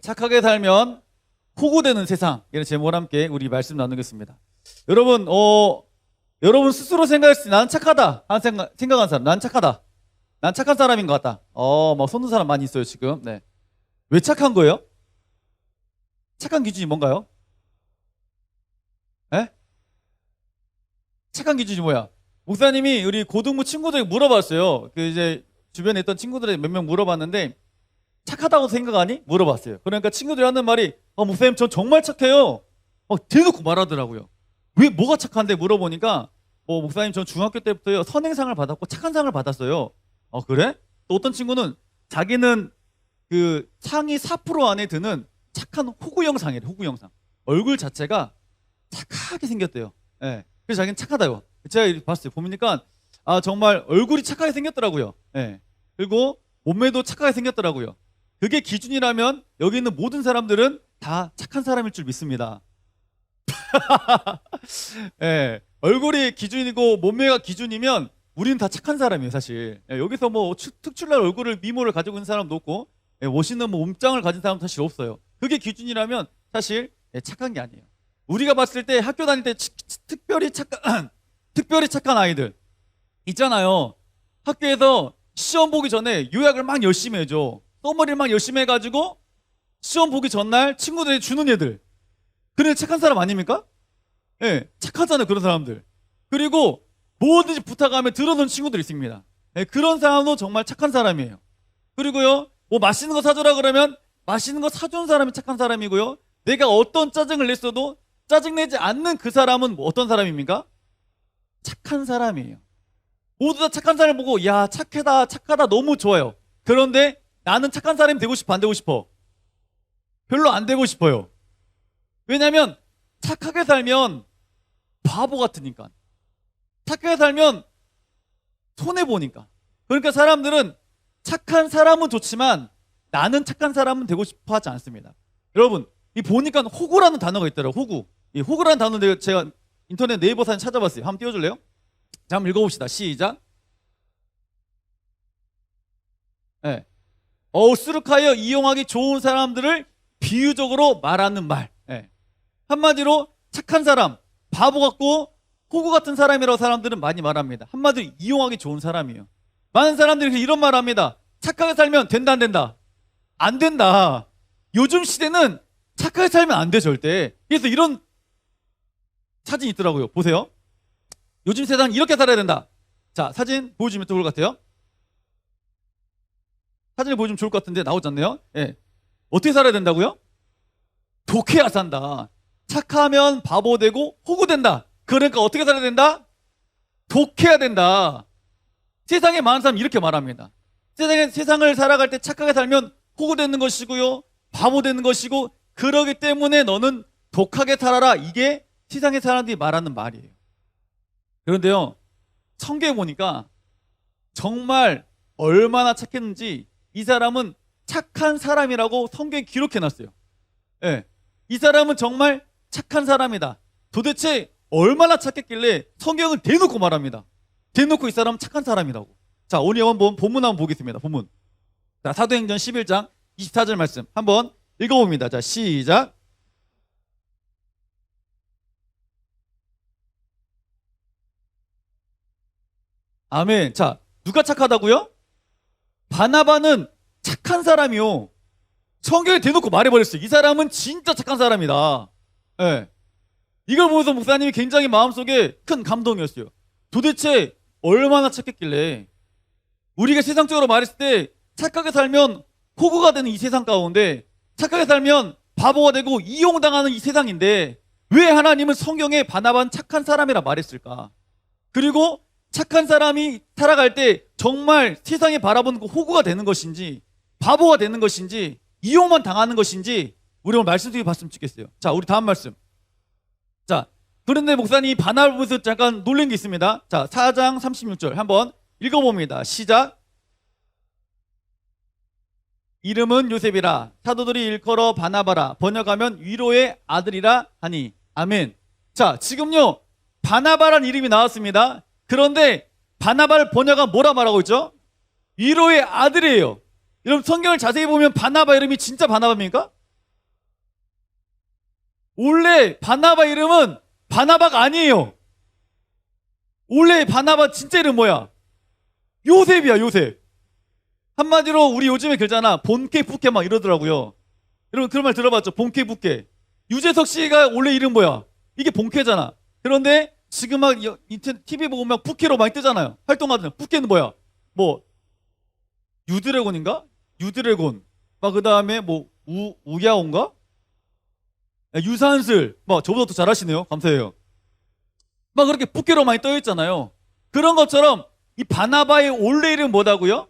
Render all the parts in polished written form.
착하게 살면 호구되는 세상, 이런 제목과 함께 우리 말씀 나누겠습니다. 여러분, 여러분 스스로 생각했을 때 나는 착하다 하는 생각한 사람, 난 착하다, 난 착한 사람인 것 같다. 막 손든 사람 많이 있어요 지금. 네. 왜 착한 거예요? 착한 기준이 뭔가요? 에? 착한 기준이 뭐야? 목사님이 우리 고등부 친구들에게 물어봤어요. 그 이제 주변에 있던 친구들에게 몇 명 물어봤는데 착하다고 생각하니? 물어봤어요. 그러니까 친구들이 하는 말이 목사님 전 정말 착해요. 대놓고 말하더라고요. 왜 뭐가 착한데 물어보니까 목사님 전 중학교 때부터요 선행상을 받았고 착한 상을 받았어요. 그래? 또 어떤 친구는 자기는 그 상위 4% 안에 드는 착한 호구형상이래. 호구형상. 얼굴 자체가 착하게 생겼대요. 예. 그래서 자기는 착하다요. 제가 봤어요. 보니까 정말 얼굴이 착하게 생겼더라고요. 예. 그리고 몸매도 착하게 생겼더라고요. 그게 기준이라면 여기 있는 모든 사람들은 다 착한 사람일 줄 믿습니다. 예. 얼굴이 기준이고 몸매가 기준이면 우리는 다 착한 사람이에요, 사실. 예. 여기서 특출난 얼굴을 미모를 가지고 있는 사람도 없고, 멋있는 몸짱을 가진 사람도 사실 없어요. 그게 기준이라면 사실 착한 게 아니에요. 우리가 봤을 때 학교 다닐 때 특별히 착한 아이들 있잖아요. 학교에서 시험 보기 전에 요약을 막 열심히 해줘. 써머리를 막 열심히 해가지고 시험 보기 전날 친구들이 주는 애들. 그래 착한 사람 아닙니까? 예, 착하잖아요 그런 사람들. 그리고 뭐든지 부탁하면 들어주는 친구들 있습니다. 예, 그런 사람도 정말 착한 사람이에요. 그리고요 맛있는 거 사줘라 그러면 맛있는 거 사주는 사람이 착한 사람이고요. 내가 어떤 짜증을 냈어도 짜증내지 않는 그 사람은 어떤 사람입니까? 착한 사람이에요. 모두 다 착한 사람을 보고 야 착하다 너무 좋아요. 그런데 나는 착한 사람이 되고 싶어 안 되고 싶어? 별로 안 되고 싶어요. 왜냐면 착하게 살면 바보 같으니까. 착하게 살면 손해보니까. 그러니까 사람들은 착한 사람은 좋지만 나는 착한 사람은 되고 싶어 하지 않습니다. 여러분 이 보니까 호구라는 단어가 있더라고요. 호구. 이 호구라는 단어인데 제가 인터넷 네이버 사진 찾아봤어요. 한번 띄워줄래요? 자, 한번 읽어봅시다. 시작. 네. 어수룩하여 이용하기 좋은 사람들을 비유적으로 말하는 말. 네. 한마디로 착한 사람, 바보 같고 호구 같은 사람이라고 사람들은 많이 말합니다. 한마디로 이용하기 좋은 사람이에요. 많은 사람들이 이런 말을 합니다. 착하게 살면 된다 안 된다? 안 된다. 요즘 시대는 착하게 살면 안 돼 절대. 그래서 이런 사진이 있더라고요. 보세요. 요즘 세상은 이렇게 살아야 된다. 자, 사진 보여주면 좋을 것 같아요. 사진을 보여주면 좋을 것 같은데 나오지 않네요. 예. 어떻게 살아야 된다고요? 독해야 산다. 착하면 바보 되고 호구 된다. 그러니까 어떻게 살아야 된다? 독해야 된다. 세상에 많은 사람이 이렇게 말합니다. 세상을 살아갈 때 착하게 살면 호구 되는 것이고요. 바보 되는 것이고 그러기 때문에 너는 독하게 살아라. 이게 세상의 사람들이 말하는 말이에요. 그런데요. 성경에 보니까 정말 얼마나 착했는지 이 사람은 착한 사람이라고 성경에 기록해놨어요. 예. 이 사람은 정말 착한 사람이다. 도대체 얼마나 착했길래 성경을 대놓고 말합니다. 대놓고 이 사람은 착한 사람이라고. 자, 오늘 한번 본문 한번 보겠습니다. 본문. 자, 사도행전 11장 24절 말씀 한번 읽어봅니다. 자, 시작. 아멘. 자, 누가 착하다고요? 바나바는 착한 사람이요. 성경에 대놓고 말해버렸어요. 이 사람은 진짜 착한 사람이다. 예. 이걸 보면서 목사님이 굉장히 마음속에 큰 감동이었어요. 도대체 얼마나 착했길래 우리가 세상적으로 말했을 때 착하게 살면 호구가 되는 이 세상 가운데 착하게 살면 바보가 되고 이용당하는 이 세상인데 왜 하나님은 성경에 바나바는 착한 사람이라 말했을까? 그리고 착한 사람이 살아갈 때 정말 세상에 바라보는 그 호구가 되는 것인지 바보가 되는 것인지 이용만 당하는 것인지 우리 오늘 말씀 중에 봤으면 좋겠어요. 자, 우리 다음 말씀. 자, 그런데 목사님이 바나바를 보면서 잠깐 놀란 게 있습니다. 자, 4장 36절 한번 읽어봅니다. 시작. 이름은 요셉이라 사도들이 일컬어 바나바라 번역하면 위로의 아들이라 하니. 아멘. 자, 지금요 바나바라는 이름이 나왔습니다. 그런데 바나바를 번역하면 뭐라 말하고 있죠? 위로의 아들이에요. 여러분 성경을 자세히 보면 바나바 이름이 진짜 바나바입니까? 원래 바나바 이름은 바나바가 아니에요. 원래 바나바 진짜 이름 뭐야? 요셉이야, 요셉. 한마디로 우리 요즘에 그러잖아. 본캐 부캐 막 이러더라고요. 여러분 그런 말 들어봤죠? 본캐 부캐. 유재석 씨가 원래 이름 뭐야? 이게 본캐잖아. 그런데 지금 막 TV 보고 막 부캐로 많이 뜨잖아요. 활동하잖아요. 부캐는 뭐야? 뭐 유드래곤인가? 유드래곤. 막 그다음에 뭐 우야온가? 유산슬. 막 저보다 더 잘하시네요. 감사해요. 막 그렇게 부캐로 많이 떠 있잖아요. 그런 것처럼 이 바나바의 원래 이름 뭐다고요?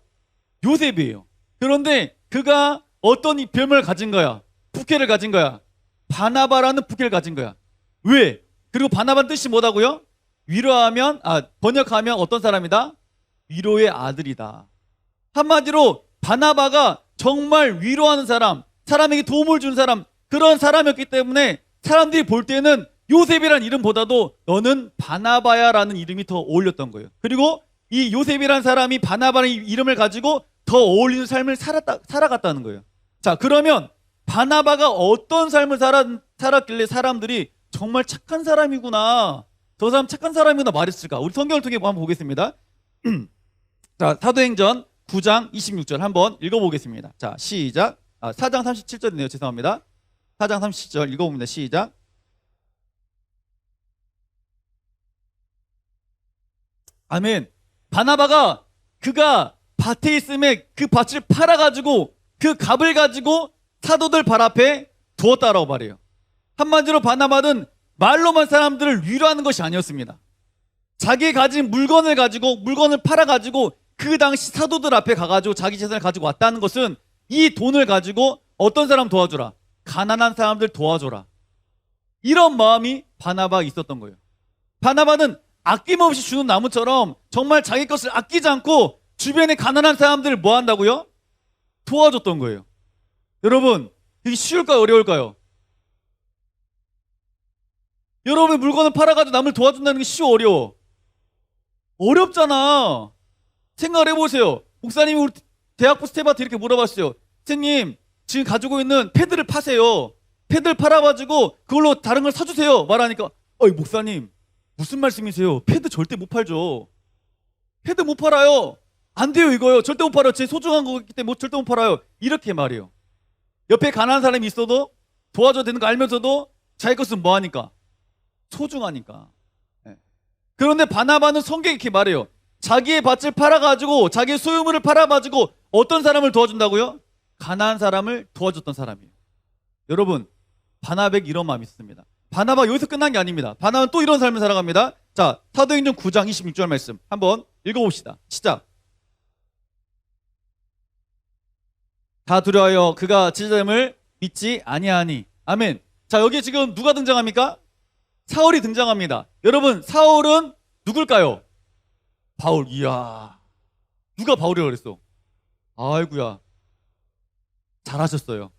요셉이에요. 그런데 그가 어떤 이 별명을 가진 거야? 부캐를 가진 거야. 바나바라는 부캐를 가진 거야. 왜? 그리고 바나바는 뜻이 뭐다고요? 위로하면, 번역하면 어떤 사람이다? 위로의 아들이다. 한마디로 바나바가 정말 위로하는 사람, 사람에게 도움을 준 사람, 그런 사람이었기 때문에 사람들이 볼 때는 요셉이라는 이름보다도 너는 바나바야라는 이름이 더 어울렸던 거예요. 그리고 이 요셉이라는 사람이 바나바라는 이름을 가지고 더 어울리는 삶을 살아갔다는 거예요. 자, 그러면 바나바가 어떤 삶을 살았길래 사람들이 정말 착한 사람이구나, 저 사람 착한 사람이구나 말했을까? 우리 성경을 통해 한번 보겠습니다. 자, 사도행전 9장 26절 한번 읽어보겠습니다. 자, 시작. 4장 37절이네요. 죄송합니다. 4장 37절 읽어봅니다. 시작. 아멘. 바나바가 그가 밭에 있음에 그 밭을 팔아가지고 그 값을 가지고 사도들 발 앞에 두었다라고 말해요. 한마디로 바나바는 말로만 사람들을 위로하는 것이 아니었습니다. 자기 가진 물건을 가지고 물건을 팔아가지고 그 당시 사도들 앞에 가가지고 자기 재산을 가지고 왔다는 것은 이 돈을 가지고 어떤 사람 도와줘라, 가난한 사람들 도와줘라, 이런 마음이 바나바가 있었던 거예요. 바나바는 아낌없이 주는 나무처럼 정말 자기 것을 아끼지 않고 주변에 가난한 사람들을 뭐 한다고요? 도와줬던 거예요. 여러분, 이게 쉬울까요? 어려울까요? 여러분, 물건을 팔아가지고 남을 도와준다는 게 쉬워? 어려워? 어렵잖아. 생각을 해보세요. 목사님이 우리 대학부 스텝한테 이렇게 물어봤어요. 선생님, 지금 가지고 있는 패드를 파세요. 패드를 팔아가지고 그걸로 다른 걸 사주세요. 말하니까, 어이 목사님, 무슨 말씀이세요? 패드 절대 못 팔죠. 패드 못 팔아요. 안 돼요, 이거요. 절대 못 팔아요. 제 소중한 거기 때문에 절대 못 팔아요. 이렇게 말해요. 옆에 가난한 사람이 있어도 도와줘야 되는 거 알면서도 자기 것은 뭐 하니까? 소중하니까. 네. 그런데 바나바는 성경에 이렇게 말해요. 자기의 밭을 팔아가지고 자기의 소유물을 팔아가지고 어떤 사람을 도와준다고요? 가난한 사람을 도와줬던 사람이에요. 여러분, 바나바에게 이런 마음이 있습니다. 바나바가 여기서 끝난 게 아닙니다. 바나바는 또 이런 삶을 살아갑니다. 자, 사도행전 9장 26절 말씀 한번 읽어봅시다. 시작. 다 두려워하여 그가 지자됨을 믿지 아니하니. 아멘. 자, 여기 지금 누가 등장합니까? 사울이 등장합니다. 여러분, 사울은 누굴까요? 바울. 이야, 누가 바울이라고 그랬어? 아이고야, 잘하셨어요.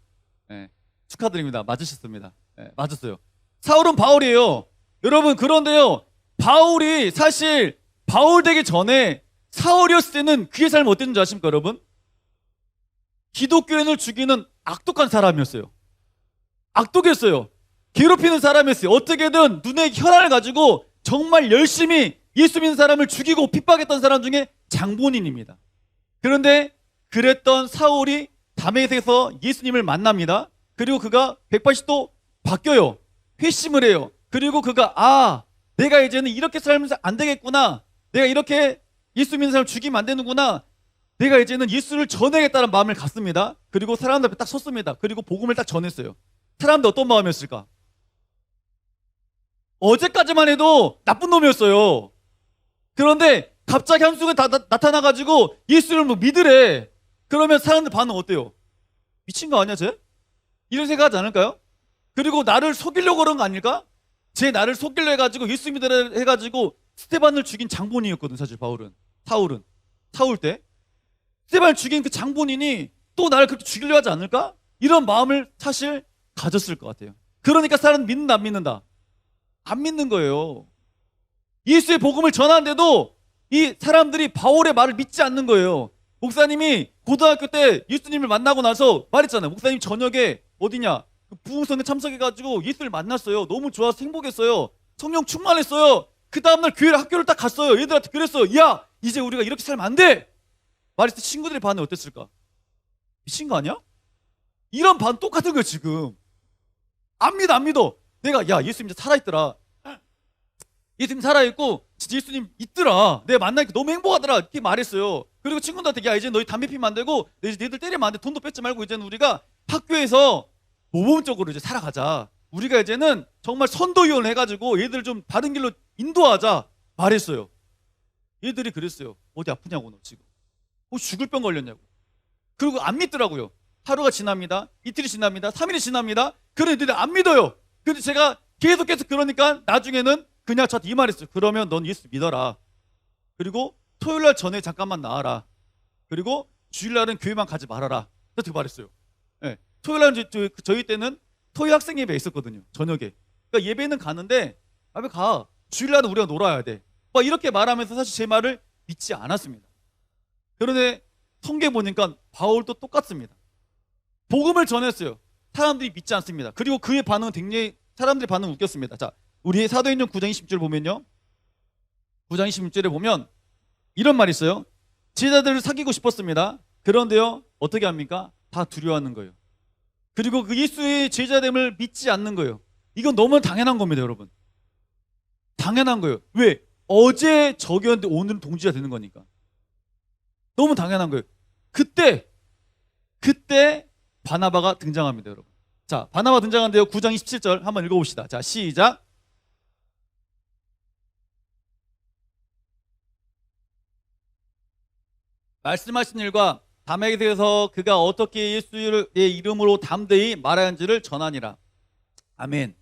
네, 축하드립니다. 맞으셨습니다. 네, 맞았어요. 사울은 바울이에요. 여러분, 그런데요, 바울이 사실 바울 되기 전에 사울이었을 때는 그의 삶이 어땠는지 아십니까, 여러분? 기독교인을 죽이는 악독한 사람이었어요. 악독했어요. 괴롭히는 사람이었어요. 어떻게든 눈에 혈안을 가지고 정말 열심히 예수 믿는 사람을 죽이고 핍박했던 사람 중에 장본인입니다. 그런데 그랬던 사울이 다메섹에서 예수님을 만납니다. 그리고 그가 180도 바뀌어요. 회심을 해요. 그리고 그가 내가 이제는 이렇게 살면 안 되겠구나. 내가 이렇게 예수 믿는 사람을 죽이면 안 되는구나. 내가 이제는 예수를 전해야겠다는 마음을 갖습니다. 그리고 사람들 앞에 딱 섰습니다. 그리고 복음을 딱 전했어요. 사람들 어떤 마음이었을까? 어제까지만 해도 나쁜 놈이었어요. 그런데 갑자기 한 순간에 나타나가지고 예수를 뭐 믿으래. 그러면 사람들 반응 어때요? 미친 거 아니야 쟤? 이런 생각하지 않을까요? 그리고 나를 속이려고 그런 거 아닐까? 쟤 나를 속이려 해가지고 예수 믿으려 해가지고 스테반을 죽인 장본인이었거든. 사실 사울 때 스테반을 죽인 그 장본인이 또 나를 그렇게 죽이려 하지 않을까? 이런 마음을 사실 가졌을 것 같아요. 그러니까 사람은 믿는다 안 믿는다? 안 믿는 거예요. 예수의 복음을 전하는데도 이 사람들이 바울의 말을 믿지 않는 거예요. 목사님이 고등학교 때 예수님을 만나고 나서 말했잖아요. 목사님 저녁에 어디냐? 그 부흥성에 참석해가지고 예수를 만났어요. 너무 좋아서 행복했어요. 성령 충만했어요. 그 다음날 교회를 학교를 딱 갔어요. 얘들한테 그랬어요. 야, 이제 우리가 이렇게 살면 안 돼. 말했을 때 친구들의 반응이 어땠을까? 미친 거 아니야? 이런 반 똑같은 거야 지금. 안 믿어 안 믿어. 내가 야 예수님 이제 살아있더라. 예수님 살아있고 진짜 예수님 있더라. 내가 만나니까 너무 행복하더라. 이렇게 말했어요. 그리고 친구들한테 야 이제 너희 담배 피면 안 되고 너희들 때리면 안 돼. 돈도 뺏지 말고 이제는 우리가 학교에서 모범적으로 이제 살아가자. 우리가 이제는 정말 선도위원 해가지고 얘들 좀 바른 길로 인도하자 말했어요. 얘들이 그랬어요. 어디 아프냐고 너 지금. 죽을 병 걸렸냐고. 그리고 안 믿더라고요. 하루가 지납니다. 이틀이 지납니다. 3일이 지납니다. 그런 애들이 안 믿어요. 근데 제가 계속 그러니까 나중에는 그냥 저한테 이 말했어요. 그러면 넌 예수 믿어라. 그리고 토요일날 전에 잠깐만 나와라. 그리고 주일날은 교회만 가지 말아라. 그렇게 말했어요. 네. 토요일날은 저희 때는 토요 학생 예배 있었거든요. 저녁에. 그러니까 예배는 가는데 왜 가? 주일날은 우리가 놀아야 돼. 막 이렇게 말하면서 사실 제 말을 믿지 않았습니다. 그런데 성경 보니까 바울도 똑같습니다. 복음을 전했어요. 사람들이 믿지 않습니다. 그리고 그의 반응은 굉장히 사람들의 반응은 웃겼습니다. 자, 우리 사도행전 9장 20절 보면요. 9장 26절에 보면 이런 말이 있어요. 제자들을 사귀고 싶었습니다. 그런데요. 어떻게 합니까? 다 두려워하는 거예요. 그리고 그 예수의 제자됨을 믿지 않는 거예요. 이건 너무 당연한 겁니다, 여러분. 당연한 거예요. 왜? 어제 적이었는데 오늘은 동지가 되는 거니까. 너무 당연한 거예요. 그때 바나바가 등장합니다, 여러분. 자, 바나바 등장하는데요. 9장 27절 한번 읽어봅시다. 자, 시작. 말씀하신 일과 다메섹에서 그가 어떻게 예수의 이름으로 담대히 말하는지를 전하니라. 아멘.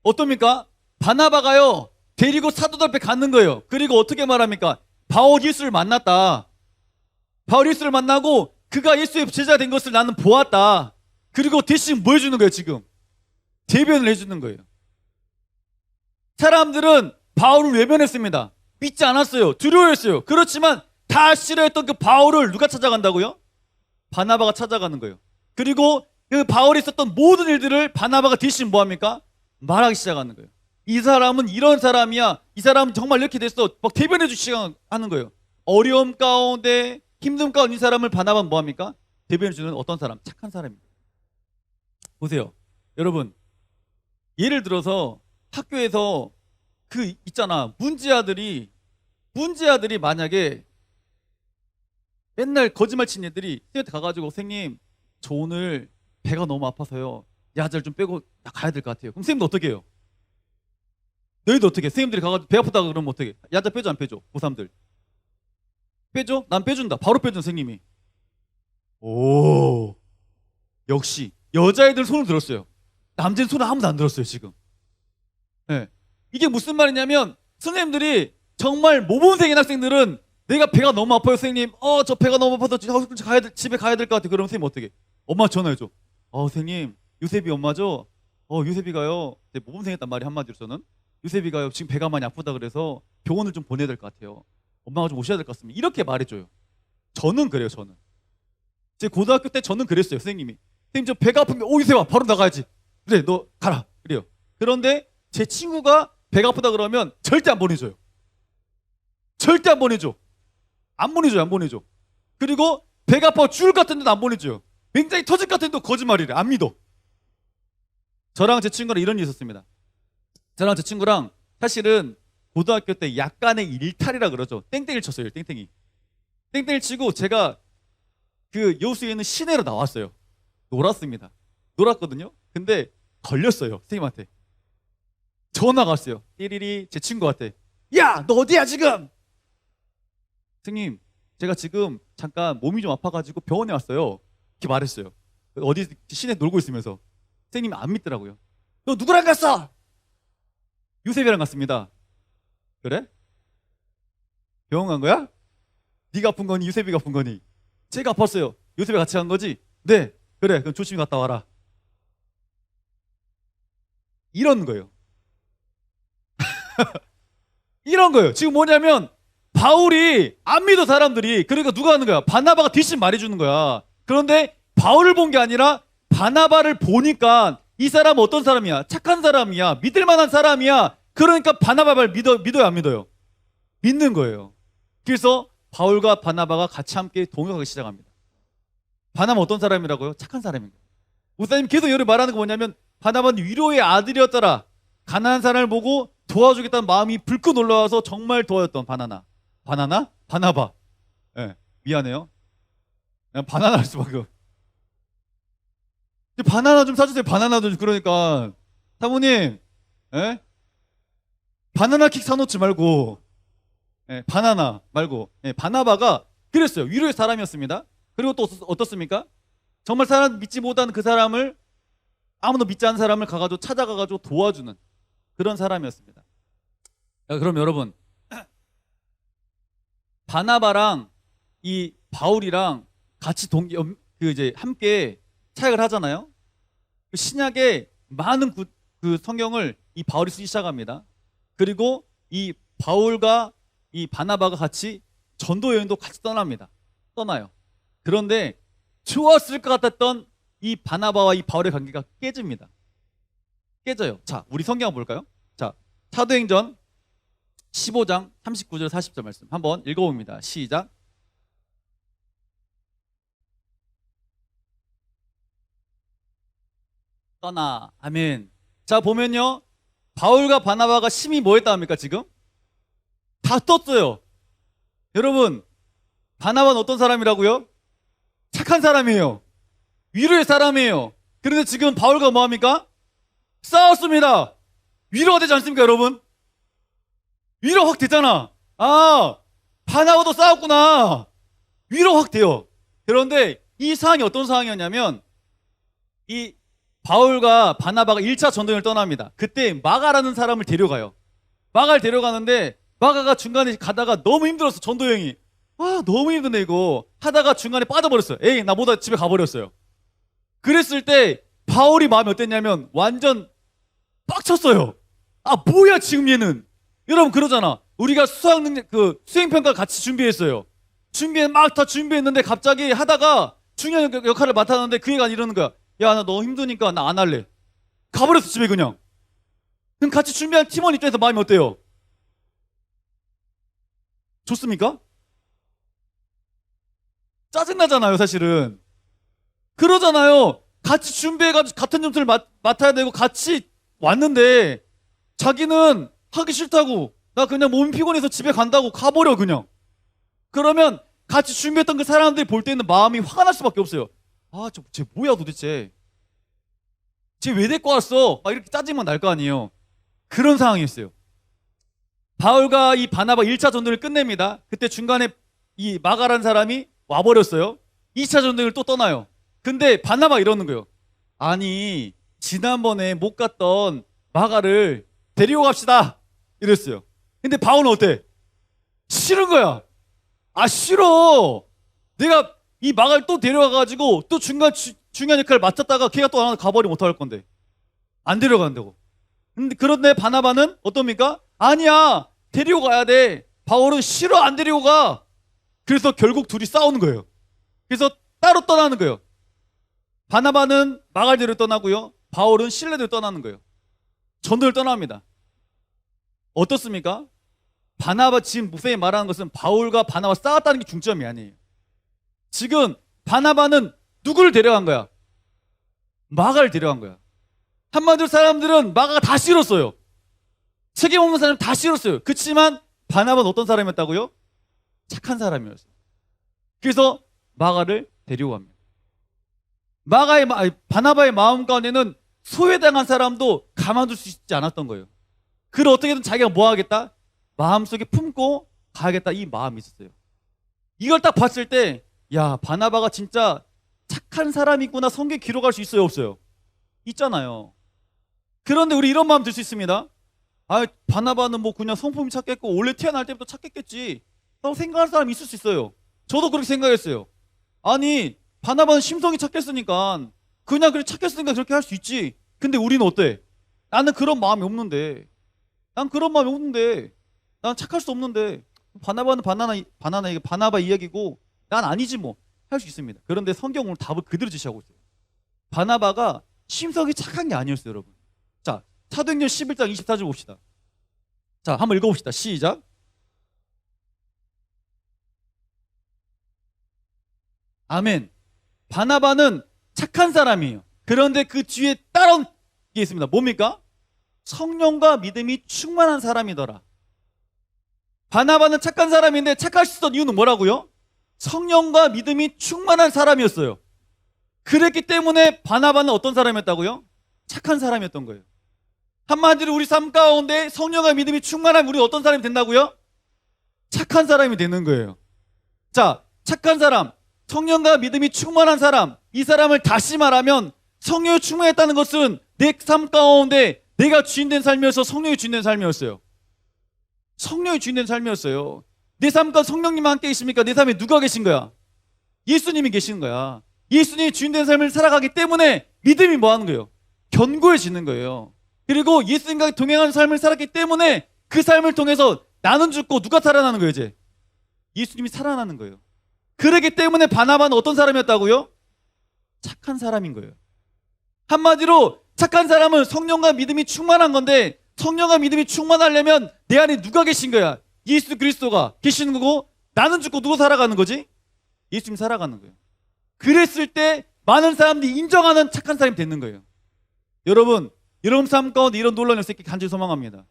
어떻습니까? 바나바가요 데리고 사도들 앞에 가는 거예요. 그리고 어떻게 말합니까? 바울 예수를 만났다. 바울 예수를 만나고 그가 예수의 제자 된 것을 나는 보았다. 그리고 대신 뭐 해주는 거예요 지금? 대변을 해주는 거예요. 사람들은 바울을 외면했습니다. 믿지 않았어요. 두려워했어요. 그렇지만 다 싫어했던 그 바울을 누가 찾아간다고요? 바나바가 찾아가는 거예요. 그리고 그 바울이 있었던 모든 일들을 바나바가 대신 뭐합니까? 말하기 시작하는 거예요. 이 사람은 이런 사람이야. 이 사람은 정말 이렇게 됐어. 막 대변해 주기 시작하는 거예요. 어려움 가운데 힘듦 가운데 이 사람을 바나바는 뭐합니까? 대변해 주는 어떤 사람? 착한 사람입니다. 보세요. 여러분 예를 들어서 학교에서 그 있잖아 문제아들이 만약에 맨날 거짓말 친 애들이 선생님한테 가가지고 선생님 저 오늘 배가 너무 아파서요 야자를 좀 빼고 나 가야 될 것 같아요. 그럼 선생님도 어떻게 해요? 너희도 어떻게 해? 선생님들이 가가지고 배 아프다고 그러면 어떻게 해? 야자 빼줘 안 빼줘? 고3들 빼줘? 난 빼준다. 바로 빼준 선생님이. 오 역시 여자애들 손을 들었어요. 남자는 손을 아무도 안 들었어요 지금. 네. 이게 무슨 말이냐면 선생님들이 정말 모범생인 학생들은 내가 배가 너무 아파요 선생님. 저 배가 너무 아파서 집에 가야 될 것 같아요. 그러면 선생님 어떻게? 엄마 전화해줘. 선생님 유세비 엄마죠? 유세비가요. 모범생했단 말이 한마디로 저는. 유세비가요 지금 배가 많이 아프다 그래서 병원을 좀 보내야 될 것 같아요. 엄마가 좀 오셔야 될 것 같습니다. 이렇게 말해줘요. 저는 그래요. 저는 제 고등학교 때 저는 그랬어요. 선생님 저 배가 아프면 유세봐 바로 나가야지. 그래 너 가라 그래요. 그런데 제 친구가 배가 아프다 그러면 절대 안 보내줘요. 절대 안 보내줘. 안 보내줘. 그리고 배가 아파 죽을 것 같은데도 안 보내줘요. 굉장히 터질 것 같은데도 거짓말이래. 안 믿어. 저랑 제 친구랑 이런 일이 있었습니다. 저랑 제 친구랑 사실은 고등학교 때 약간의 일탈이라 그러죠. 땡땡이를 쳤어요. 땡땡이 치고 제가 그 여수에 있는 시내로 나왔어요. 놀았거든요. 근데 걸렸어요. 선생님한테. 전화가 왔어요. 띠리리 제 친구한테. 야 너 어디야 지금? 선생님 제가 지금 잠깐 몸이 좀 아파가지고 병원에 왔어요. 이렇게 말했어요. 어디 시내 놀고 있으면서. 선생님이 안 믿더라고요. 너 누구랑 갔어? 유세비랑 갔습니다. 그래? 병원 간 거야? 네가 아픈 거니 유세비가 아픈 거니? 제가 아팠어요. 유세비 같이 간 거지? 네. 그래 그럼 조심히 갔다 와라. 이런 거예요. 이런 거예요. 지금 뭐냐면 바울이 안 믿어 사람들이. 그러니까 누가 하는 거야? 바나바가 대신 말해주는 거야. 그런데 바울을 본 게 아니라 바나바를 보니까 이 사람은 어떤 사람이야? 착한 사람이야. 믿을 만한 사람이야. 그러니까 바나바를 믿어요, 안 믿어요? 믿는 거예요. 그래서 바울과 바나바가 같이 함께 동역하기 시작합니다. 바나바 어떤 사람이라고요? 착한 사람입니다. 목사님 계속 여기 말하는 거 뭐냐면 바나바는 위로의 아들이었더라. 가난한 사람을 보고 도와주겠다는 마음이 불끈 올라와서 정말 도와줬던 바나바. 예, 미안해요. 그냥 바나나 할 수밖에. 바나나 좀 사주세요. 바나나 좀. 그러니까 사모님, 예? 바나나 킥 사놓지 말고, 예, 바나나 말고, 예, 바나바가 그랬어요. 위로의 사람이었습니다. 그리고 또 어떻습니까? 정말 사람 믿지 못한 그 사람을, 아무도 믿지 않는 사람을 가가지고 찾아가가지고 도와주는 그런 사람이었습니다. 그럼 여러분, 바나바랑 이 바울이랑 같이 함께 사역을 하잖아요. 신약에 많은 그 성경을 이 바울이 쓰기 시작합니다. 그리고 이 바울과 이 바나바가 같이 전도 여행도 같이 떠나요. 그런데 좋았을 것 같았던 이 바나바와 이 바울의 관계가 깨져요. 자, 우리 성경 한번 볼까요? 자, 사도행전 15장 39절 40절 말씀 한번 읽어봅니다. 시작. 떠나. 아멘. 자, 보면요, 바울과 바나바가 심히 뭐 했다 합니까? 지금 다 떴어요. 여러분, 바나바는 어떤 사람이라고요? 착한 사람이에요. 위로의 사람이에요. 그런데 지금 바울과 뭐 합니까? 싸웠습니다. 위로가 되지 않습니까, 여러분? 위로 확 되잖아. 아, 바나바도 싸웠구나. 위로 확 돼요. 그런데 이 상황이 어떤 상황이었냐면, 이 바울과 바나바가 1차 전도여행을 떠납니다. 그때 마가라는 사람을 데려가요. 마가를 데려가는데 마가가 중간에 가다가 너무 힘들었어. 전도여행이. 너무 힘드네 이거 하다가 중간에 빠져버렸어요. 에이, 나 못하 집에 가버렸어요. 그랬을 때 바울이 마음이 어땠냐면 완전 빡쳤어요. 뭐야 지금 얘는. 여러분 그러잖아. 우리가 수행평가 같이 준비했어요. 막 다 준비했는데 갑자기 하다가 중요한 역할을 맡았는데 그 애가 이러는 거야. 야, 나 너무 힘드니까 나 안 할래. 가버렸어 집에 그냥. 그럼 같이 준비한 팀원 입장에서 마음이 어때요? 좋습니까? 짜증나잖아요 사실은. 그러잖아요. 같이 준비해가지고 같은 점수를 맡아야 되고 같이 왔는데 자기는 하기 싫다고, 나 그냥 몸이 피곤해서 집에 간다고 가버려 그냥. 그러면 같이 준비했던 그 사람들이 볼 때는 마음이 화가 날 수밖에 없어요. 쟤 뭐야 도대체. 쟤 왜 데리고 왔어? 이렇게 짜증만 날 거 아니에요. 그런 상황이었어요. 바울과 이 바나바 1차 전도를 끝냅니다. 그때 중간에 이 마가라는 사람이 와버렸어요. 2차 전도를 또 떠나요. 근데 바나바가 이러는 거예요. 아니, 지난번에 못 갔던 마가를 데리고 갑시다 이랬어요. 근데 바울은 어때? 싫은 거야. 싫어. 내가 이 마가를 또 데려가가지고 또 중요한 역할을 맡았다가 걔가 또 가버리면 어떡할 건데. 안 데려간다고. 그런데 바나바는 어떻습니까? 아니야, 데리고 가야 돼. 바울은 싫어, 안 데리고 가. 그래서 결국 둘이 싸우는 거예요. 그래서 따로 떠나는 거예요. 바나바는 마가를 데리고 떠나고요, 바울은 실레를 떠나는 거예요. 전도를 떠납니다. 어떻습니까? 바나바, 지금 목사님이 말하는 것은 바울과 바나바 싸웠다는 게 중점이 아니에요. 지금 바나바는 누구를 데려간 거야? 마가를 데려간 거야. 한마디로 사람들은 마가가 다 싫었어요. 책임 없는 사람 다 싫었어요. 그렇지만 바나바는 어떤 사람이었다고요? 착한 사람이었어요. 그래서 마가를 데려갑니다. 바나바의 마음 가운데는 소외당한 사람도 가만둘 수 있지 않았던 거예요. 그를 어떻게든 자기가 뭐 하겠다? 마음속에 품고 가야겠다, 이 마음이 있었어요. 이걸 딱 봤을 때, 야, 바나바가 진짜 착한 사람이구나 성경에 기록할 수 있어요, 없어요? 있잖아요. 그런데 우리 이런 마음 들 수 있습니다. 바나바는 뭐 그냥 성품이 착했고 원래 태어날 때부터 착했겠지 라고 생각하는 사람이 있을 수 있어요. 저도 그렇게 생각했어요. 아니, 바나바는 심성이 착했으니까 그냥 그래 착했으니까 그렇게 할 수 있지. 근데 우리는 어때? 나는 그런 마음이 없는데, 난 착할 수 없는데 바나바는 바나바 이야기고 난 아니지 뭐 할 수 있습니다. 그런데 성경 오늘 답을 그대로 제시하고 있어요. 바나바가 심성이 착한 게 아니었어요, 여러분. 자, 사도행전 11장 24절 봅시다. 자, 한번 읽어봅시다. 시작. 아멘. 바나바는 착한 사람이에요. 그런데 그 뒤에 따라온 게 있습니다. 뭡니까? 성령과 믿음이 충만한 사람이더라. 바나바는 착한 사람인데 착할 수 있었던 이유는 뭐라고요? 성령과 믿음이 충만한 사람이었어요. 그랬기 때문에 바나바는 어떤 사람이었다고요? 착한 사람이었던 거예요. 한마디로 우리 삶 가운데 성령과 믿음이 충만한 우리 어떤 사람이 된다고요? 착한 사람이 되는 거예요. 자, 착한 사람, 성령과 믿음이 충만한 사람, 이 사람을 다시 말하면 성령이 충만했다는 것은 내 삶 가운데 내가 주인된 삶이어서 성령이 주인된 삶이었어요. 성령이 주인된 삶이었어요. 내 삶과 성령님과 함께 계십니까? 내 삶에 누가 계신 거야? 예수님이 계시는 거야. 예수님이 주인된 삶을 살아가기 때문에 믿음이 뭐 하는 거예요? 견고해지는 거예요. 그리고 예수님과 동행하는 삶을 살았기 때문에 그 삶을 통해서 나는 죽고 누가 살아나는 거예요, 이제? 예수님이 살아나는 거예요. 그렇기 때문에 바나바는 어떤 사람이었다고요? 착한 사람인 거예요. 한마디로 착한 사람은 성령과 믿음이 충만한 건데 성령과 믿음이 충만하려면 내 안에 누가 계신 거야? 예수 그리스도가 계시는 거고 나는 죽고 누가 살아가는 거지? 예수님이 살아가는 거예요. 그랬을 때 많은 사람들이 인정하는 착한 사람이 되는 거예요. 여러분 삶 가운데 이런 놀라운 역사 있게 간절히 소망합니다.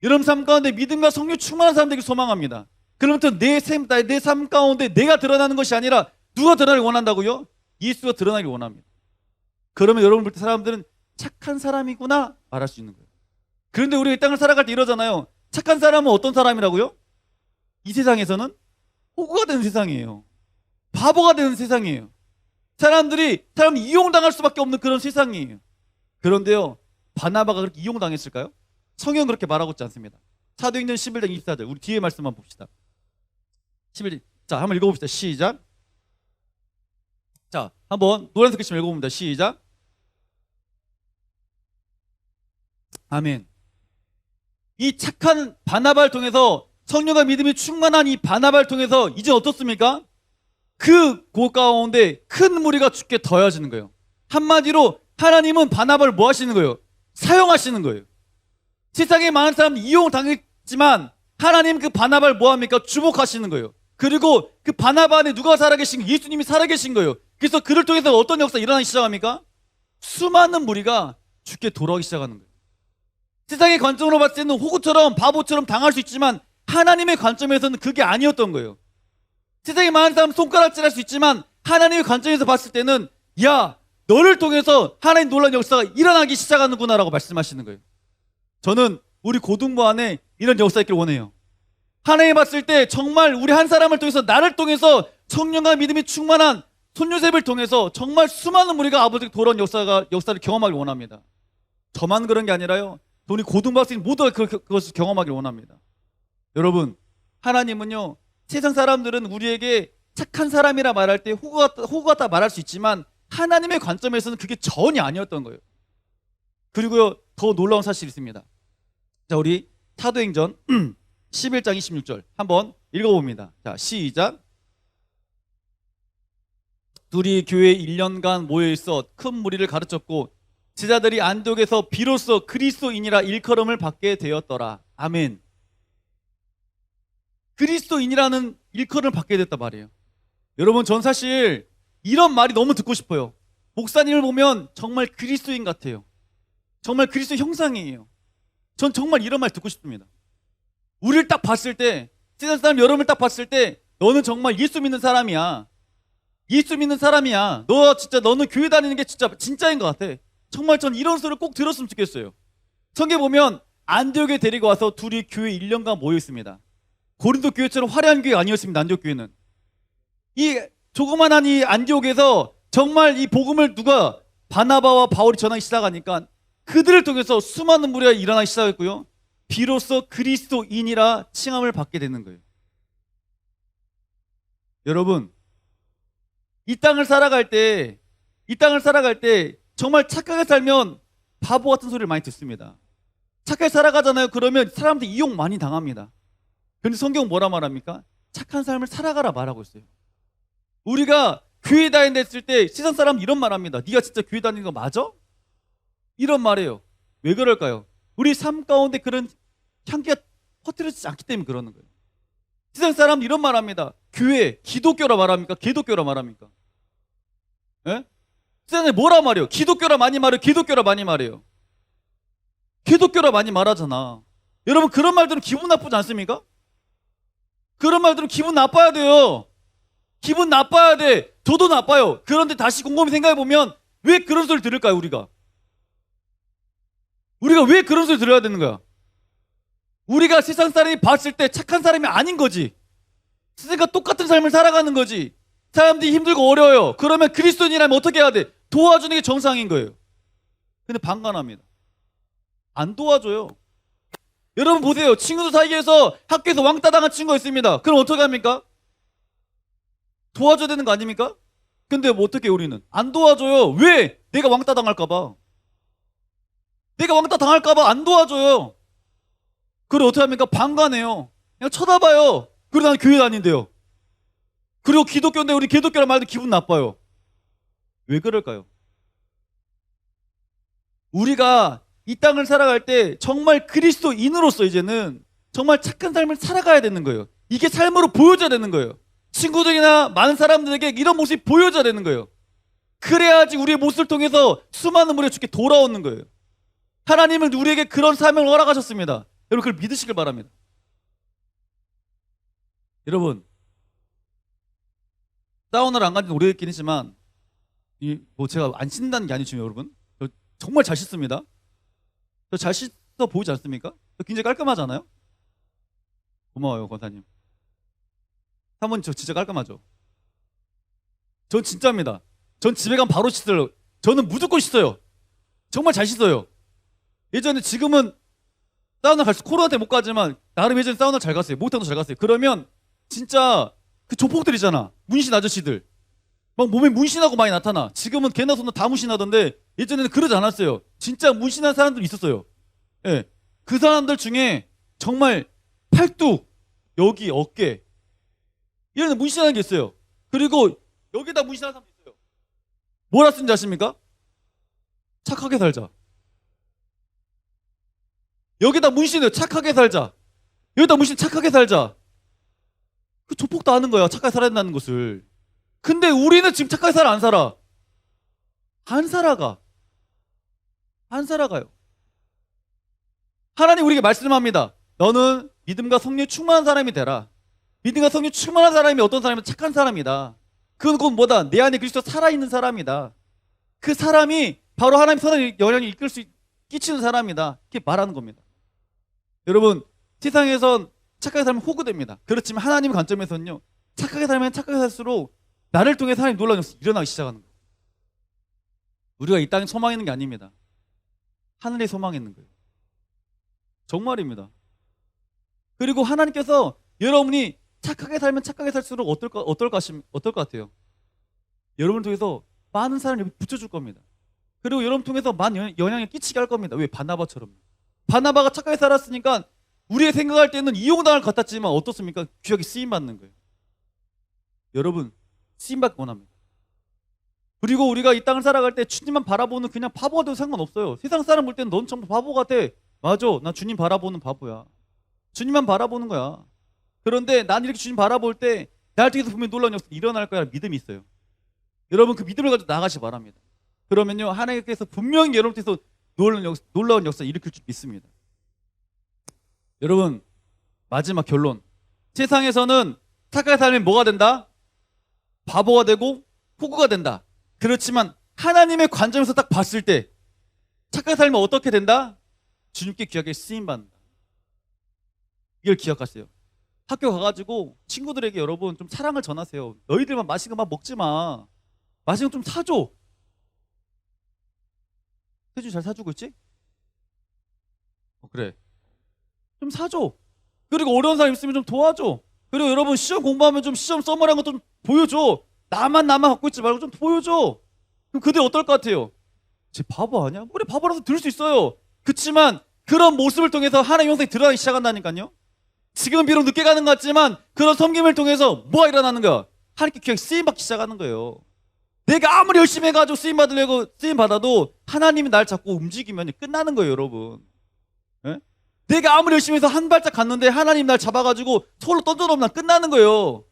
여러분 삶 가운데 믿음과 성령 충만한 사람 되길 소망합니다. 그러면 내 삶 가운데 내가 드러나는 것이 아니라 누가 드러나길 원한다고요? 예수가 드러나길 원합니다. 그러면 여러분 볼 때 사람들은 착한 사람이구나 말할 수 있는 거예요. 그런데 우리가 이 땅을 살아갈 때 이러잖아요. 착한 사람은 어떤 사람이라고요? 이 세상에서는 호구가 되는 세상이에요. 바보가 되는 세상이에요. 사람 이용당할 수밖에 없는 그런 세상이에요. 그런데요, 바나바가 그렇게 이용당했을까요? 성경은 그렇게 말하고 있지 않습니다. 사도행전 11장 24절 우리 뒤에 말씀만 봅시다. 11절. 자, 한번 읽어봅시다. 시작. 자, 한번 노란색 글씨 읽어봅니다. 시작. 아멘. 이 착한 바나바를 통해서 성령과 믿음이 충만한 이 바나바를 통해서 이제 어떻습니까? 그 가운데 큰 무리가 주께 더해지는 거예요. 한마디로 하나님은 바나바를 뭐 하시는 거예요? 사용하시는 거예요. 세상에 많은 사람들이 이용당했지만 하나님 그 바나바를 뭐 합니까? 주목하시는 거예요. 그리고 그 바나바 안에 누가 살아계신 거예요? 예수님이 살아계신 거예요. 그래서 그를 통해서 어떤 역사가 일어나기 시작합니까? 수많은 무리가 주께 돌아오기 시작하는 거예요. 세상의 관점으로 봤을 때는 호구처럼 바보처럼 당할 수 있지만 하나님의 관점에서는 그게 아니었던 거예요. 세상에 많은 사람 손가락질할 수 있지만 하나님의 관점에서 봤을 때는 야, 너를 통해서 하나님 놀라운 역사가 일어나기 시작하는구나 라고 말씀하시는 거예요. 저는 우리 고등부 안에 이런 역사 있길 원해요. 하나님 봤을 때 정말 우리 한 사람을 통해서 나를 통해서 성령과 믿음이 충만한 손요셉을 통해서 정말 수많은 무리가 아버지께 돌아온 역사를 경험하길 원합니다. 저만 그런 게 아니라요. 우리 고등부 학생 모두가 그것을 경험하길 원합니다. 여러분, 하나님은요, 세상 사람들은 우리에게 착한 사람이라 말할 때 호구 같다 말할 수 있지만 하나님의 관점에서는 그게 전혀 아니었던 거예요. 그리고요, 더 놀라운 사실이 있습니다. 자, 우리 사도행전 11장 26절 한번 읽어봅니다. 자, 시작. 둘이 교회에 1년간 모여있어 큰 무리를 가르쳤고 제자들이 안독에서 비로소 그리스도인이라 일컬음을 받게 되었더라. 아멘. 그리스도인이라는 일컬음을 받게 됐단 말이에요. 여러분, 전 사실 이런 말이 너무 듣고 싶어요. 목사님을 보면 정말 그리스도인 같아요. 정말 그리스도 형상이에요. 전 정말 이런 말 듣고 싶습니다. 우리를 딱 봤을 때, 세상 사람 여러분을 딱 봤을 때 너는 정말 예수 믿는 사람이야. 예수 믿는 사람이야. 너는 교회 다니는 게 진짜인 것 같아. 정말 전 이런 소리를 꼭 들었으면 좋겠어요. 성경에 보면 안디옥에 데리고 와서 둘이 교회 1년간 모여 있습니다. 고린도 교회처럼 화려한 교회가 아니었습니다. 안디옥 교회는. 이 조그만한 이 안디옥에서 정말 이 복음을 누가 바나바와 바울이 전하기 시작하니까 그들을 통해서 수많은 무리가 일어나기 시작했고요. 비로소 그리스도인이라 칭함을 받게 되는 거예요. 여러분, 이 땅을 살아갈 때 정말 착하게 살면 바보 같은 소리를 많이 듣습니다. 착하게 살아가잖아요. 그러면 사람들 이용 많이 당합니다. 그런데 성경 뭐라 말합니까? 착한 삶을 살아가라 말하고 있어요. 우리가 교회 다닌댔을 때 세상 사람 이런 말합니다. 네가 진짜 교회 다니는 거 맞아? 이런 말이에요. 왜 그럴까요? 우리 삶 가운데 그런 향기가 퍼뜨려지지 않기 때문에 그러는 거예요. 세상 사람 이런 말합니다. 교회 기독교라 말합니까? 기독교라 말합니까? 예? 세상에 뭐라 말해요? 기독교라 많이 말해요? 기독교라 많이 말해요? 기독교라 많이 말하잖아. 여러분 그런 말 들으면 기분 나쁘지 않습니까? 그런 말 들으면 기분 나빠야 돼요. 기분 나빠야 돼. 저도 나빠요. 그런데 다시 곰곰이 생각해보면 왜 그런 소리 들을까요, 우리가? 우리가 왜 그런 소리 들어야 되는 거야? 우리가 세상 사람이 봤을 때 착한 사람이 아닌 거지. 세상과 똑같은 삶을 살아가는 거지. 사람들이 힘들고 어려워요. 그러면 그리스도인이라면 어떻게 해야 돼? 도와주는 게 정상인 거예요. 근데 방관합니다. 안 도와줘요. 여러분 보세요. 친구들 사이에서 학교에서 왕따 당한 친구가 있습니다. 그럼 어떻게 합니까? 도와줘야 되는 거 아닙니까? 근데 뭐 어떻게 우리는? 안 도와줘요. 왜? 내가 왕따 당할까봐. 내가 왕따 당할까봐 안 도와줘요. 그리고 어떻게 합니까? 방관해요. 그냥 쳐다봐요. 그리고 나는 교회 다닌대요. 그리고 기독교인데 우리 기독교란 말도 기분 나빠요. 왜 그럴까요? 우리가 이 땅을 살아갈 때 정말 그리스도인으로서 이제는 정말 착한 삶을 살아가야 되는 거예요. 이게 삶으로 보여져야 되는 거예요. 친구들이나 많은 사람들에게 이런 모습이 보여져야 되는 거예요. 그래야지 우리의 모습을 통해서 수많은 분이 주께 돌아오는 거예요. 하나님은 우리에게 그런 사명을 허락하셨습니다. 여러분 그걸 믿으시길 바랍니다. 여러분 사우나를 안 간 지는 오래됐긴 했지만 뭐 제가 안 씻는다는 게 아니죠. 여러분 저 정말 잘 씻습니다. 저 잘 씻어 보이지 않습니까? 저 굉장히 깔끔하잖아요. 고마워요 권사님. 사모님 저 진짜 깔끔하죠. 전 진짜입니다. 전 집에 가면 바로 씻어요. 저는 무조건 씻어요. 정말 잘 씻어요. 예전에 지금은 사우나 갈 수 코로나 때 못 가지만 나름 예전에 사우나 잘 갔어요. 목욕탕도 잘 갔어요. 그러면 진짜 그 조폭들 있잖아. 문신 아저씨들. 막 몸에 문신하고 많이 나타나. 지금은 개나 소나 다 문신하던데 예전에는 그러지 않았어요. 진짜 문신한 사람들 있었어요. 예. 그 사람들 중에 정말 팔뚝, 여기 어깨 이런 데 문신하는 게 있어요. 그리고 여기다 문신하는 사람도 있어요. 뭐라 쓰는지 아십니까? 착하게 살자. 여기다 문신을 착하게 살자. 여기다 문신 착하게 살자. 그 조폭도 아는 거야. 착하게 살아야 된다는 것을. 근데 우리는 지금 착하게 살아 안 살아? 안 살아가. 안 살아가요. 하나님 우리에게 말씀합니다. 너는 믿음과 성령에 충만한 사람이 되라. 믿음과 성령에 충만한 사람이 어떤 사람이면 착한 사람이다. 그건 곧 뭐다? 내 안에 그리스도가 살아있는 사람이다. 그 사람이 바로 하나님 선한 영향을 이끌 수 끼치는 사람이다. 이렇게 말하는 겁니다. 여러분 세상에선 착하게 살면 호구됩니다. 그렇지만 하나님 관점에서는요. 착하게 살면 착하게 살수록 나를 통해 하나님 놀라운 역사가 일어나기 시작하는 거예요. 우리가 이 땅에 소망 있는 게 아닙니다. 하늘에 소망 있는 거예요. 정말입니다. 그리고 하나님께서 여러분이 착하게 살면 착하게 살수록 어떨 것 같아요? 여러분을 통해서 많은 사람을 여기 붙여줄 겁니다. 그리고 여러분 통해서 많은 영향을 끼치게 할 겁니다. 왜? 바나바처럼. 바나바가 착하게 살았으니까 우리가 생각할 때는 이용당할 것 같았지만 어떻습니까? 귀하게 쓰임받는 거예요. 여러분 쓰임받기 원합니다. 그리고 우리가 이 땅을 살아갈 때 주님만 바라보는 그냥 바보가 돼도 상관없어요. 세상 사람 볼 때는 넌 정말 바보 같아. 맞아. 나 주님 바라보는 바보야. 주님만 바라보는 거야. 그런데 난 이렇게 주님 바라볼 때 나를 통해서 분명히 놀라운 역사가 일어날 거야 믿음이 있어요. 여러분 그 믿음을 가지고 나가시기 바랍니다. 그러면요 하나님께서 분명히 여러분 통해서 놀라운 역사를 일으킬 줄 믿습니다. 여러분 마지막 결론. 세상에서는 착하게 살면 뭐가 된다? 바보가 되고 호구가 된다. 그렇지만 하나님의 관점에서 딱 봤을 때 착하게 살면 어떻게 된다? 주님께 귀하게 쓰임받는다. 이걸 기억하세요. 학교 가가지고 친구들에게 여러분 좀 사랑을 전하세요. 너희들만 맛있는 거 막 먹지 마. 맛있는 거 좀 사줘. 태준이 잘 사주고 있지? 그래. 좀 사줘. 그리고 어려운 사람 있으면 좀 도와줘. 그리고 여러분 시험 공부하면 좀 시험 써머리한 거 좀 보여줘. 나만 갖고 있지 말고 좀 보여줘. 그럼 그들 어떨 것 같아요? 쟤 바보 아니야? 우리 바보라서 들을 수 있어요. 그렇지만 그런 모습을 통해서 하나님의 형상이 드러나기 시작한다니까요. 지금 비록 늦게 가는 것 같지만 그런 섬김을 통해서 뭐가 일어나는 거야? 하나님께 귀하게 쓰임받기 시작하는 거예요. 내가 아무리 열심히 해가지고 쓰임 받아도 하나님이 날 자꾸 움직이면 끝나는 거예요, 여러분. 예? 내가 아무리 열심히 해서 한 발짝 갔는데 하나님 날 잡아가지고 서울로 던져놓으면 난 끝나는 거예요.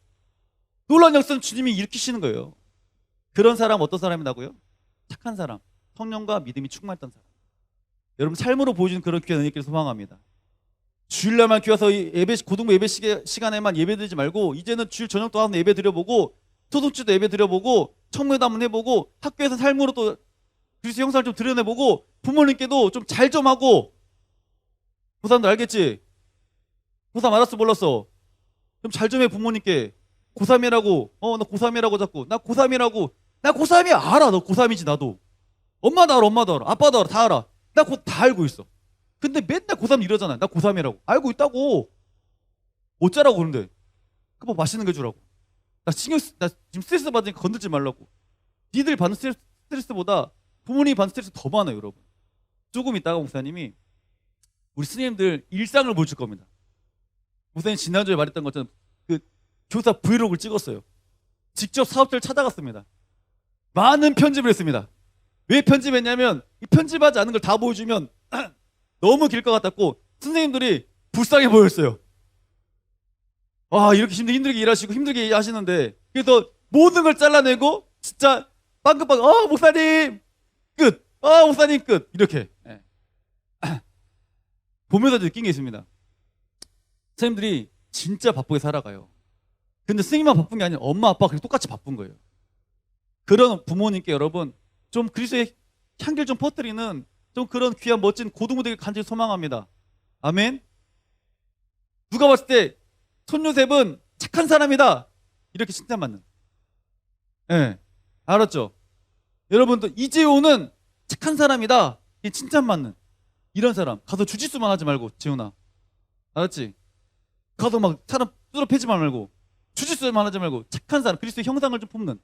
놀라운 역사는 주님이 일으키시는 거예요. 그런 사람 어떤 사람이라고요? 착한 사람, 성령과 믿음이 충만했던 사람. 여러분 삶으로 보여주는 그런 귀한 은혜를 소망합니다. 주일날만 귀와서 고등부 예배 시간에만 예배 드리지 말고 이제는 주일 저녁 동안 예배 드려보고 토속주도 예배 드려보고 청문회도 한번 해보고 학교에서 삶으로 또 그리스도 형상을 좀 드러내보고 부모님께도 좀 잘 좀 하고 고3들 알겠지? 고3 알았어 몰랐어? 좀 잘 좀 해 부모님께. 고3이라고 나 고3이라고 자꾸 나 고3이라고 나 고3이야. 알아. 너 고3이지 나도. 엄마도 알아. 엄마도 알아. 아빠도 알아. 다 알아. 나 곧 다 알고 있어. 근데 맨날 고3 이러잖아. 나 고3이라고. 알고 있다고. 어쩌라고 그런데. 그거 맛있는 거 주라고. 나 지금 스트레스 받으니까 건들지 말라고. 니들 받는 스트레스보다 부모님이 받는 스트레스 더 많아요, 여러분. 조금 있다가 목사님이 우리 스님들 일상을 보여줄 겁니다. 목사님 지난주에 말했던 것처럼 그 교사 브이로그를 찍었어요. 직접 사업자를 찾아갔습니다. 많은 편집을 했습니다. 왜 편집했냐면 이 편집하지 않은 걸 다 보여주면 너무 길 것 같았고 선생님들이 불쌍해 보였어요. 아, 이렇게 힘들게 일하시고 힘들게 하시는데 그래서 모든 걸 잘라내고 진짜 빵긋빵긋 목사님 끝! 목사님 끝! 이렇게 보면서 느낀 게 있습니다. 선생님들이 진짜 바쁘게 살아가요. 근데 선생님만 바쁜 게 아니라 엄마 아빠가 똑같이 바쁜 거예요. 그런 부모님께 여러분 좀 그리스도의 향기를 좀 퍼뜨리는 좀 그런 귀한 멋진 고등부 되길 간절히 소망합니다. 아멘. 누가 봤을 때 손요셉은 착한 사람이다 이렇게 칭찬받는. 알았죠? 여러분도 이재호는 착한 사람이다 이 칭찬받는 이런 사람. 가서 주짓수만 하지 말고 재훈아, 알았지? 가서 막 사람 뚫어 패지만 말고 주짓수만 하지 말고 착한 사람, 그리스도의 형상을 좀 품는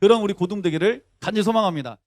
그런 우리 고등 되기를 간절히 소망합니다.